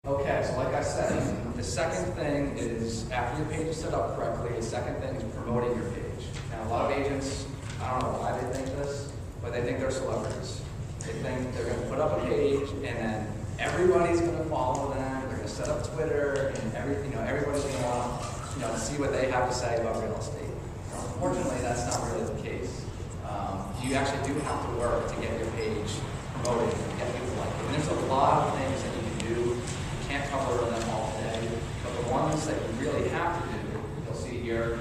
Okay, so like I said, the second thing is, after your page is set up correctly, the second thing is promoting your page. Now, a lot of agents, I don't know why they think this, but they think they're celebrities. They think they're going to put up a page, and then everybody's going to follow them. They're going to set up Twitter, and everybody's going to want to see what they have to say about real estate. Unfortunately, that's not really the case. You actually do have to work to get your page promoted and get people like it. And there's a lot of things that you can do. You can't cover them all today, but the ones that you really have to do, you'll see here.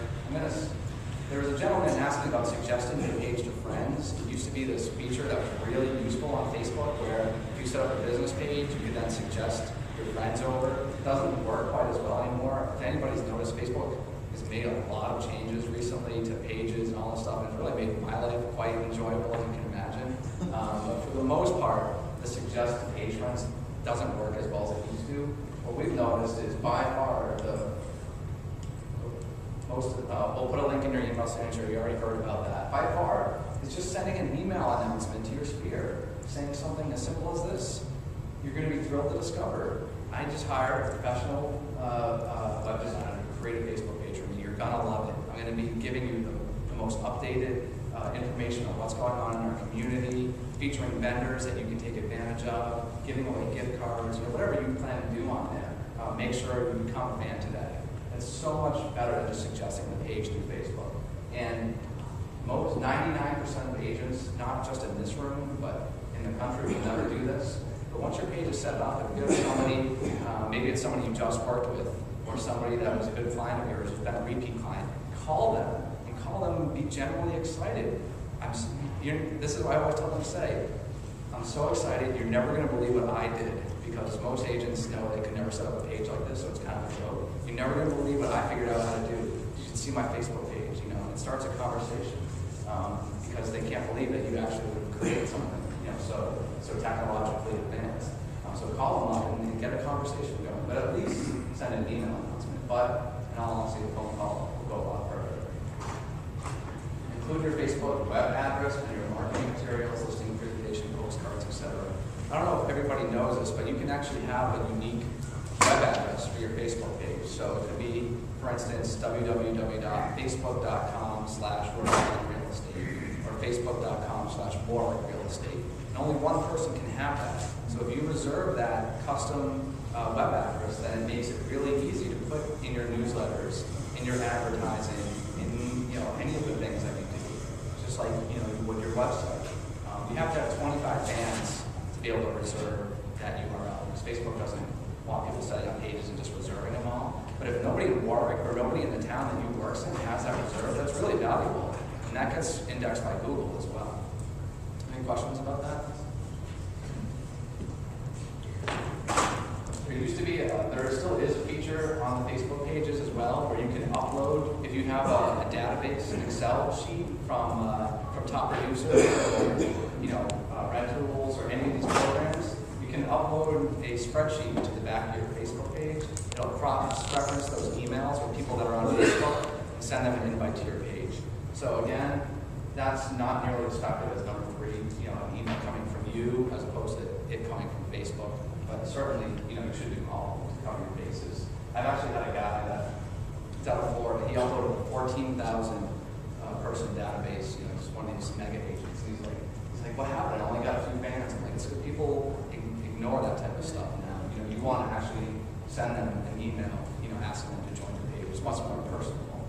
There was a gentleman asking about suggesting your page to friends. It used to be this feature that was really useful on Facebook, where if you set up a business page, you could then suggest your friends over. It doesn't work quite as well anymore. If anybody's noticed, Facebook has made a lot of changes recently to pages and all this stuff, and it's really made my life quite enjoyable, as you can imagine. But for the most part, the suggest to page friends doesn't work as well as it used to. What we've noticed is by far we'll put a link in your email signature, you already heard about that. By far, it's just sending an email announcement to your sphere, saying something as simple as this. You're going to be thrilled to discover, I just hired a professional web designer to create a Facebook page for me. You're going to love it. I'm going to be giving you the most updated information on what's going on in our community, featuring vendors that you can take advantage of, giving away gift cards, whatever you plan to do on there. Make sure you become a fan today. It's so much better than just suggesting the page through Facebook. And 99% of agents, not just in this room, but in the country, will never do this. But once your page is set up, if you have somebody, maybe it's somebody you just worked with, or somebody that was a good client of yours, who's been a repeat client, call them and be genuinely excited. This is what I always tell them to say. I'm so excited, you're never going to believe what I did, because most agents know they could never set up a page like this, so it's kind of a joke. You're never going to believe what I figured out how to do. You should see my Facebook page, and it starts a conversation, because they can't believe that you actually would have created something, so technologically advanced. So call them up and get a conversation going, but at least send an email announcement. But in all honesty, the phone call will go a lot further. Include your Facebook web address and your marketing materials, listing presentation, postcards, etc. I don't know if everybody knows this, but you can actually have a unique web address for your Facebook page. So it could be, for instance, www.facebook.com/WarwickRealEstate or facebook.com/WarwickRealEstate. And only one person can have that. So if you reserve that custom web address, then it makes it really easy to put in your newsletters, in your advertising, in any of the things that you do. Just like you would your website. You have to have 25 fans to be able to reserve that URL, because Facebook doesn't want people setting up pages and just reserving them all. But if nobody in Warwick or nobody in the town that you work in has that reserved, that's really valuable. And that gets indexed by Google as well. Any questions about that? There used to be, there still is a feature on the Facebook pages as well, where you can upload, if you have a database, an Excel sheet from Top Producer, or Rentals, or any of these programs, you can upload a spreadsheet to the back of your Facebook page. It'll cross-reference those emails with people that are on Facebook and send them an invite to your page. So again, that's not nearly as effective as number 3, an email coming from you as opposed to it coming from Facebook. But certainly, you should do all to cover your bases. I've actually had a guy that's out of Florida. He uploaded a 14,000 person database. It's one of these mega agents. He's like, what happened? I only got a few fans. I'm like, it's because people ignore that type of stuff now. You want to actually send them an email, asking them to join your page. It's much more personal.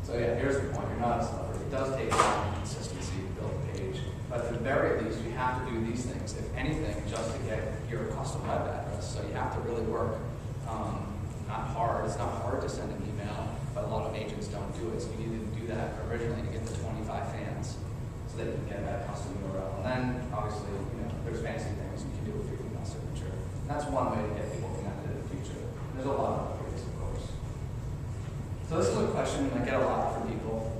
So yeah, here's the point. You're not a celebrity. It does take time and consistency to build a page. But at the very least, you have to do these things, if anything, just to get your custom web address. So you have to really work, not hard. It's not hard to send an email, but a lot of agents don't do it. So you need to do that originally to get the 25 fans so that you can get that custom URL. And then, obviously, there's fancy things you can do with your email signature. And that's one way to get people connected in the future. And there's a lot of other ways, of course. So this is a question I get a lot from people,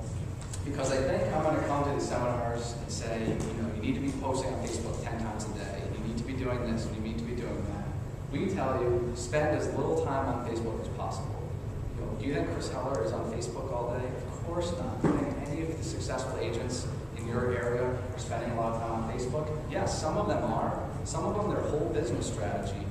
because I think I'm going to come to the seminars and say, you need to be posting on Facebook 10 times a day. You need to be doing this, and you need to be doing that. We tell you, spend as little time on Facebook as possible. Do you think Chris Heller is on Facebook all day? Of course not. Do you think any of the successful agents in your area are spending a lot of time on Facebook? Yes, some of them are. Some of them, their whole business strategy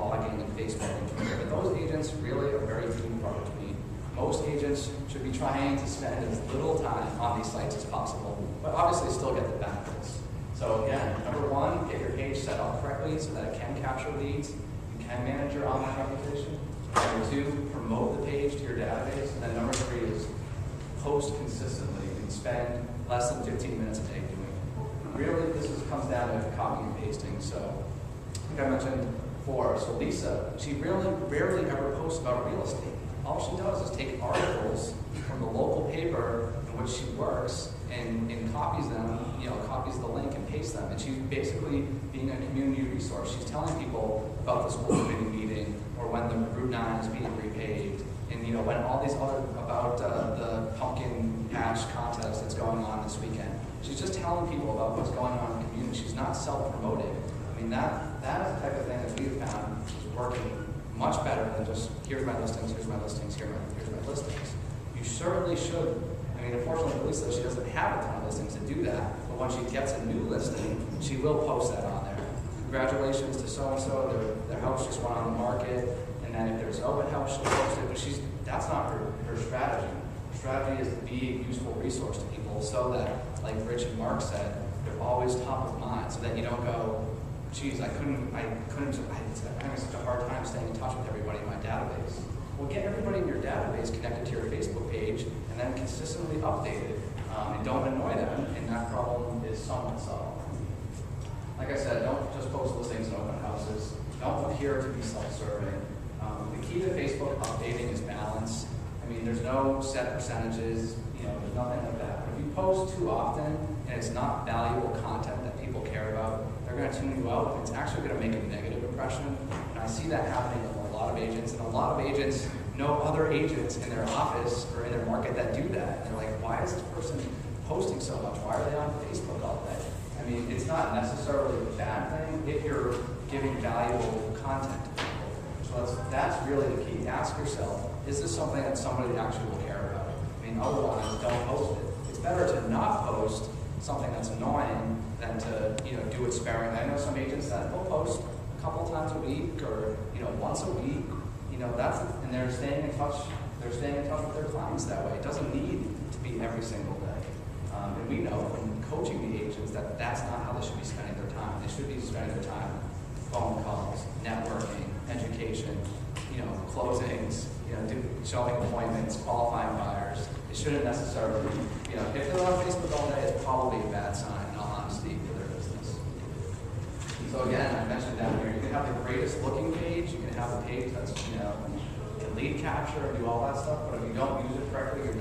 blogging and Facebook and Twitter. But those agents really are very few and far between. Most agents should be trying to spend as little time on these sites as possible, but obviously still get the benefits. So again, number one, get your page set up correctly so that it can capture leads, you can manage your online reputation. Number two, promote the page to your database. And then number three is post consistently and spend less than 15 minutes a day doing it. Really, comes down to copying and pasting. So I think I mentioned before, so Lisa, she really rarely ever posts about real estate. All she does is take articles from the local paper in which she works and copies them, copies the link and pastes them. And she's basically being a community resource. She's telling people about the school committee meeting or when the Route 9 is being repaved, and when all these other, about the pumpkin patch contest that's going on this weekend. She's just telling people about what's going on in the community. She's not self-promoting. I mean, that is the type of thing that we've found is working much better than just, here's my listings, here's my listings, here's my listings. You certainly should. I mean, unfortunately for Lisa, she doesn't have a ton of listings to do that, but when she gets a new listing, she will post that on there. Congratulations to so-and-so, their house just went on the market, and then if there's an open house, she'll post it, but that's not her strategy. Her strategy is to be a useful resource to people so that, like Rich and Mark said, they're always top of mind, so that you don't go, geez, I'm having such a hard time staying in touch with everybody in my database. Well, get everybody in your database connected to your Facebook page and then consistently update it. And don't annoy them, and that problem is somewhat solved. Like I said, don't just post listings and open houses. Don't appear to be self-serving. The key to Facebook updating is balance. I mean, there's no set percentages, there's nothing like that. But if you post too often and it's not valuable content that people care about, they're going to tune you out, and it's actually going to make a negative impression. And I see that happening with a lot of agents, and a lot of agents know other agents in their office or in their market that do that. And they're like, why is this person posting so much? Why are they on Facebook all day? I mean, it's not necessarily a bad thing if you're giving valuable content to people. So that's really the key. Ask yourself, is this something that somebody actually will care about? I mean, otherwise, don't post it. It's better to not post something that's annoying than to do it sparingly. I know some agents that will post a couple times a week or once a week. And they're staying in touch. They're staying in touch with their clients that way. It doesn't need to be every single day. And we know from coaching the agents that that's not how they should be spending their time. They should be spending their time phone calls, networking, education, closings, showing appointments, qualifying buyers. It shouldn't necessarily, if they're on Facebook all day, it's probably a bad sign, in all honesty, for their business. So again, I mentioned down here, you can have the greatest looking page, you can have a page that's, can lead capture and do all that stuff, but if you don't use it correctly, you're